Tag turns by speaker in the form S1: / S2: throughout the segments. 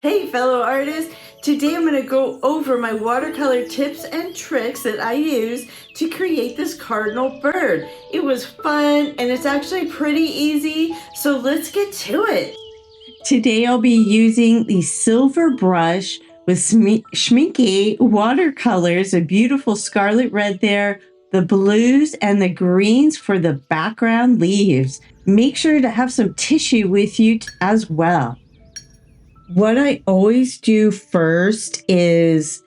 S1: Hey fellow artists, today I'm going to go over my watercolor tips and tricks that I use to create this cardinal bird. It was fun and it's actually pretty easy, so let's get to it. Today I'll be using the silver brush with Schminke watercolors, a beautiful scarlet red there, the blues and the greens for the background leaves. Make sure to have some tissue with you as well. What I always do first is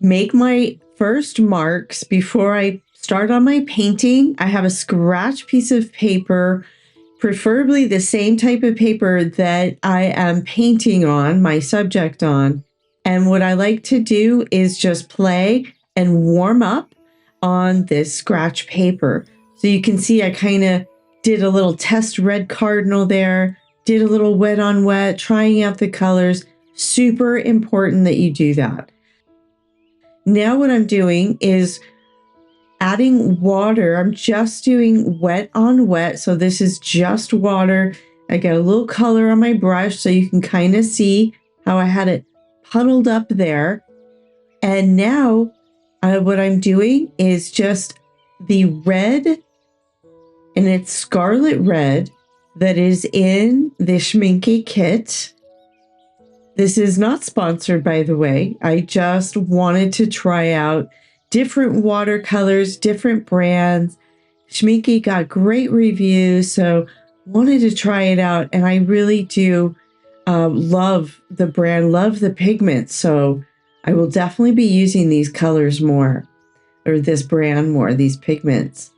S1: make my first marks before I start on my painting. I have a scratch piece of paper, preferably the same type of paper that I am painting on, my subject on. And what I like to do is just play and warm up on this scratch paper. So you can see I kind of did a little test red cardinal there, did a little wet on wet, trying out the colors. Super important that you do that. Now what I'm doing is adding water. I'm just doing wet on wet. So this is just water. I got a little color on my brush so you can kind of see how I had it puddled up there. And now what I'm doing is just the red, and it's scarlet red, that is in the Schminke kit. This is not sponsored, by the way. I just wanted to try out different watercolors, different brands. Schminke got great reviews, so wanted to try it out. And I really do love the brand, love the pigments. So I will definitely be using these colors more, or this brand more, these pigments.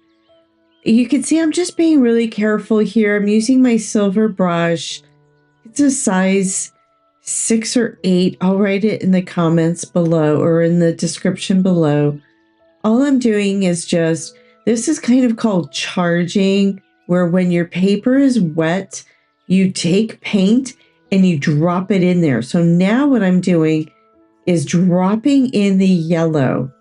S1: You can see I'm just being really careful here. I'm using my silver brush. It's a size 6 or 8. I'll write it in the comments below or in the description below. All I'm doing is just, this is kind of called charging, where when your paper is wet, you take paint and you drop it in there. So now what I'm doing is dropping in the yellow.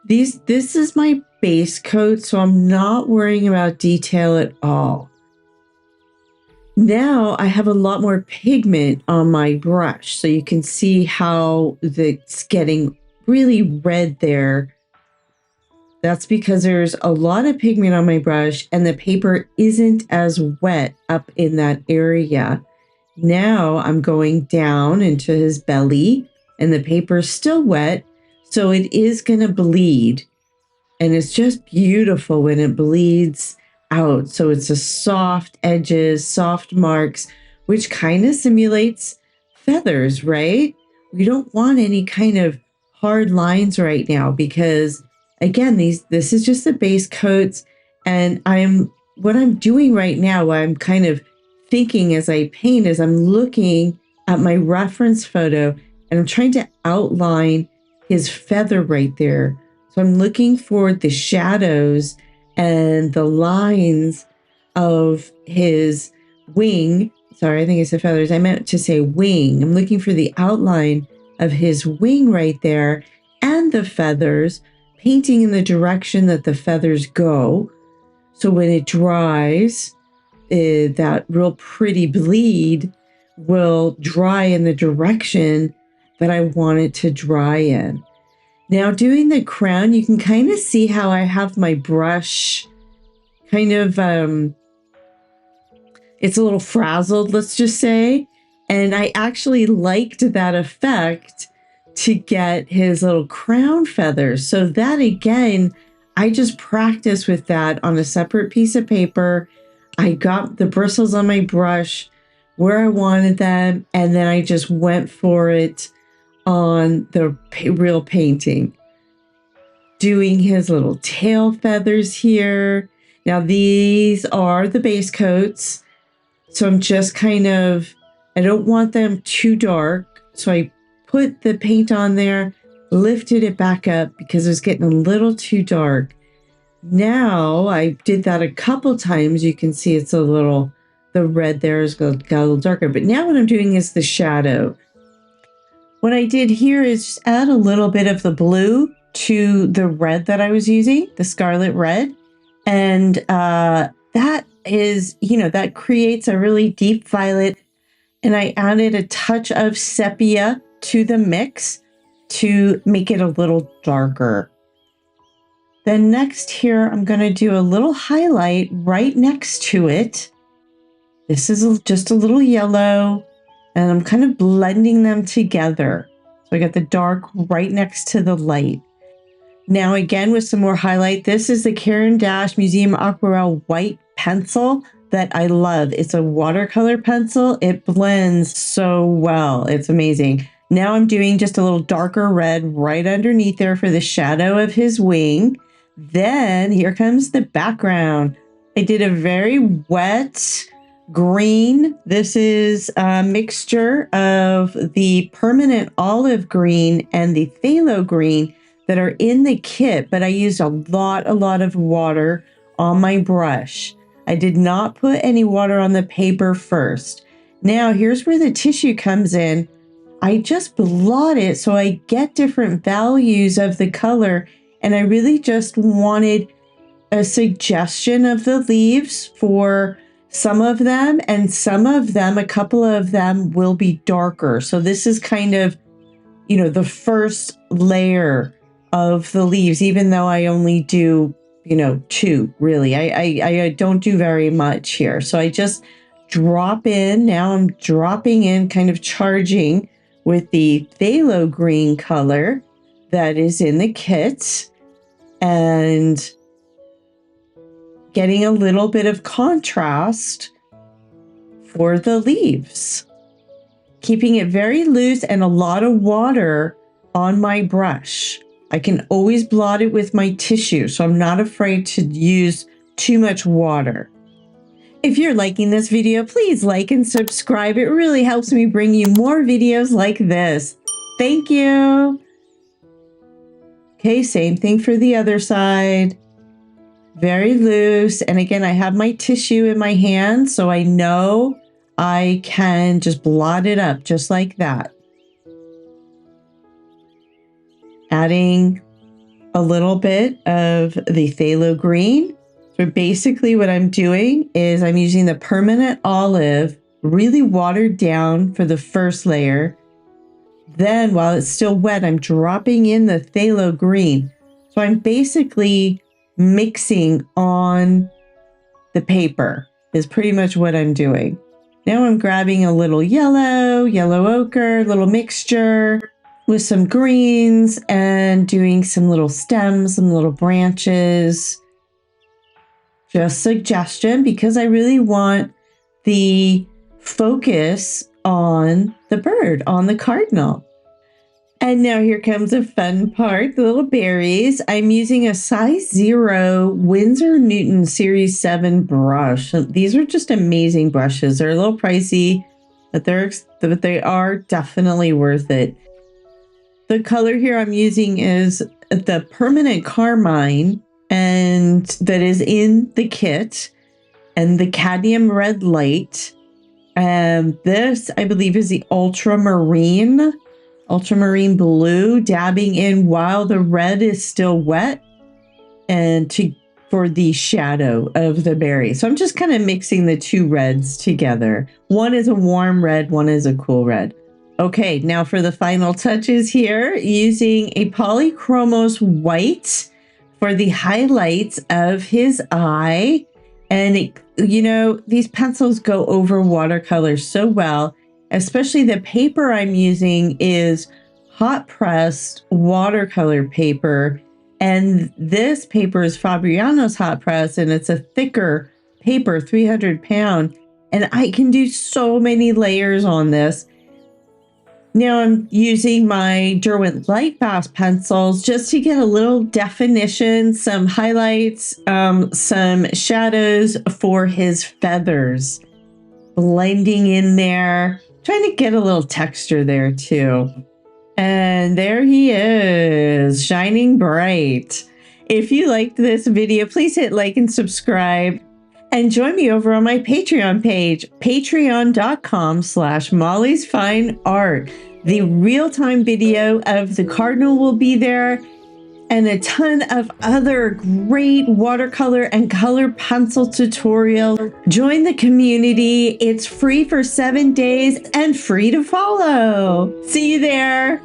S1: This is my base coat, so I'm not worrying about detail at all. Now I have a lot more pigment on my brush, so you can see how it's getting really red there. That's because there's a lot of pigment on my brush and the paper isn't as wet up in that area. Now I'm going down into his belly and the paper is still wet, so it is going to bleed. And it's just beautiful when it bleeds out. So it's a soft edges, soft marks, which kind of simulates feathers, right? We don't want any kind of hard lines right now because, again, this is just the base coats. And what I'm doing right now, I'm kind of thinking as I paint is I'm looking at my reference photo and I'm trying to outline his feather right there. So I'm looking for the shadows and the lines of his wing. Sorry, I think I said feathers. I meant to say wing. I'm looking for the outline of his wing right there and the feathers, painting in the direction that the feathers go. So when it dries, that real pretty bleed will dry in the direction that I want it to dry in. Now doing the crown, you can kind of see how I have my brush kind of, it's a little frazzled, let's just say. And I actually liked that effect to get his little crown feathers. So that again, I just practiced with that on a separate piece of paper. I got the bristles on my brush where I wanted them, and then I just went for it on the real painting, doing his little tail feathers here. Now these are the base coats, so I'm just kind of, I don't want them too dark, so I put the paint on there, lifted it back up because it was getting a little too dark. Now I did that a couple times. You can see it's a little, the red there has got a little darker, but now what I'm doing is the shadow. What I did here is just add a little bit of the blue to the red that I was using, the scarlet red. And that is, that creates a really deep violet and I added a touch of sepia to the mix to make it a little darker. Then next here, I'm going to do a little highlight right next to it. This is just a little yellow, and I'm kind of blending them together. So I got the dark right next to the light. Now again, with some more highlight, this is the Caran d'Ache Museum Aquarelle White Pencil that I love. It's a watercolor pencil. It blends so well. It's amazing. Now I'm doing just a little darker red right underneath there for the shadow of his wing. Then here comes the background. I did a very wet green. This is a mixture of the permanent olive green and the phthalo green that are in the kit, but I used a lot of water on my brush. I did not put any water on the paper first. Now here's where the tissue comes in. I just blot it so I get different values of the color, and I really just wanted a suggestion of the leaves for some of them, and some of them, a couple of them will be darker. So this is kind of, you know, the first layer of the leaves, even though I only do, you know, two really. I don't do very much here. So I just drop in. Now I'm dropping in, kind of charging with the phthalo green color that is in the kit, and getting a little bit of contrast for the leaves. Keeping it very loose and a lot of water on my brush. I can always blot it with my tissue, so I'm not afraid to use too much water. If you're liking this video, please like and subscribe. It really helps me bring you more videos like this. Thank you. Okay, same thing for the other side. Very loose. And again, I have my tissue in my hand, so I know I can just blot it up just like that. Adding a little bit of the phthalo green. So basically what I'm doing is I'm using the permanent olive, really watered down for the first layer. Then while it's still wet, I'm dropping in the phthalo green. So I'm basically mixing on the paper is pretty much what I'm doing. Now I'm grabbing a little yellow ochre, little mixture with some greens and doing some little stems, some little branches. Just suggestion, because I really want the focus on the bird, on the cardinal. And now here comes a fun part, the little berries. I'm using a size 0 Winsor Newton Series 7 brush. These are just amazing brushes. They're a little pricey, but they are definitely worth it. The color here I'm using is the permanent carmine, and that is in the kit, and the cadmium red light. And this, I believe, is the ultramarine blue, dabbing in while the red is still wet, and for the shadow of the berry. So I'm just kind of mixing the two reds together. One is a warm red, one is a cool red. Okay, now for the final touches here, using a polychromos white for the highlights of his eye. And you know, these pencils go over watercolor so well, especially the paper I'm using is hot pressed watercolor paper. And this paper is Fabriano's hot press, and it's a thicker paper, 300 pound. And I can do so many layers on this. Now I'm using my Derwent Lightfast pencils just to get a little definition, some highlights, some shadows for his feathers. Blending in there, trying to get a little texture there too. And there he is, shining bright. If you liked this video, please hit like and subscribe. And join me over on my Patreon page, patreon.com/Molly's Fine Art. The real-time video of the cardinal will be there. and a ton of other great watercolor and color pencil tutorials. Join the community. It's free for 7 days and free to follow. See you there.